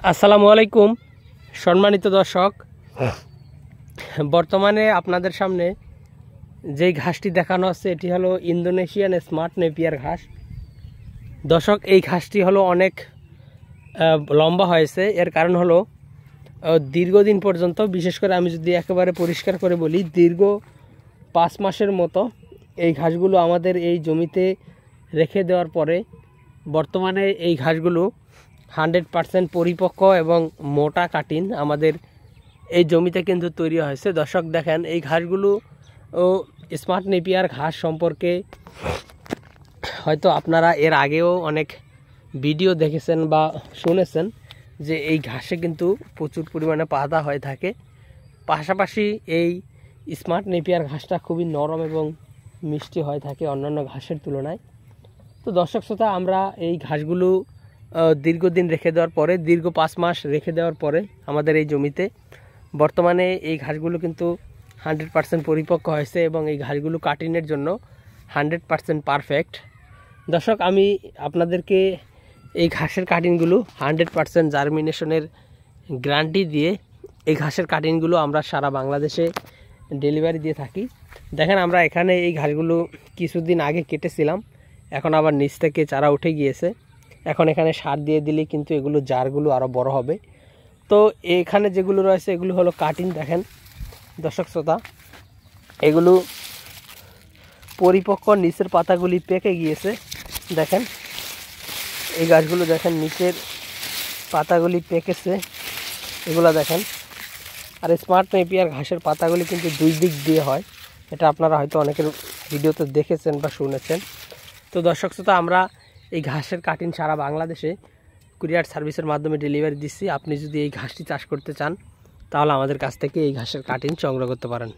আসসালামু আলাইকুম সম্মানিত দর্শক, বর্তমানে আপনাদের সামনে যেই ঘাসটি দেখানো হচ্ছে এটি হলো ইন্দোনেশিয়ান স্মার্ট নেপিয়ার ঘাস। দর্শক, এই ঘাসটি হলো অনেক লম্বা হয়েছে। এর কারণ হলো দীর্ঘদিন পর্যন্ত, বিশেষ করে আমি যদি একেবারে পরিষ্কার করে বলি, দীর্ঘ 5 মাসের মতো এই ঘাসগুলো আমাদের এই জমিতে রেখে দেওয়ার পরে বর্তমানে এই ঘাসগুলো 100% পরিপক্ক এবং মোটা কাটিন আমাদের এই জমিতে কিন্তু তৈরি হয়েছে। দর্শক দেখেন, এই ঘাসগুলো স্মার্ট নেপিয়ার ঘাস সম্পর্কে হয়তো আপনারা এর আগেও অনেক ভিডিও দেখেছেন বা শুনেছেন যে এই ঘাসে কিন্তু প্রচুর পরিমাণে পাতা হয়ে থাকে। পাশাপাশি এই স্মার্ট নেপিয়ার ঘাসটা খুবই নরম এবং মিষ্টি হয়ে থাকে অন্যান্য ঘাসের তুলনায়। তো দর্শক শ্রোতা, আমরা এই ঘাসগুলো দীর্ঘদিন রেখে দেওয়ার পরে, দীর্ঘ 5 মাস রেখে দেওয়ার পরে আমাদের এই জমিতে বর্তমানে এই ঘাসগুলো কিন্তু 100% পরিপক্ক হয়েছে এবং এই ঘাসগুলো কাটিনের জন্য 100% পারফেক্ট। দর্শক, আমি আপনাদেরকে এই ঘাসের কাটিনগুলো 100% জার্মিনেশনের গ্যারান্টি দিয়ে এই ঘাসের কাটিনগুলো আমরা সারা বাংলাদেশে ডেলিভারি দিয়ে থাকি। দেখেন, আমরা এখানে এই ঘাসগুলো কিছুদিন আগে কেটেছিলাম, এখন আবার নিচ থেকে চারা উঠে গিয়েছে। এখন এখানে সার দিয়ে দিলে কিন্তু এগুলো জারগুলো আরও বড় হবে। তো এখানে যেগুলো রয়েছে এগুলো হলো কাটিং। দেখেন দর্শক শ্রোতা, এগুলো পরিপক্ক, নিচের পাতাগুলি পেকে গিয়েছে। দেখেন এই গাছগুলো, দেখেন নিচের পাতাগুলি পেকেছে, এগুলো দেখেন। আর স্মার্ট নেপিয়ার ঘাসের পাতাগুলি কিন্তু 2 দিক দিয়ে হয়, এটা আপনারা হয়তো অনেকের ভিডিওতে দেখেছেন বা শুনেছেন। তো দর্শক শ্রোতা, আমরা এই ঘাসের কাটিং সারা বাংলাদেশে কুরিয়ার সার্ভিসের মাধ্যমে ডেলিভারি দিচ্ছি। আপনি যদি এই ঘাসটি চাষ করতে চান তাহলে আমাদের কাছ থেকে এই ঘাসের কাটিং সংগ্রহ করতে পারেন।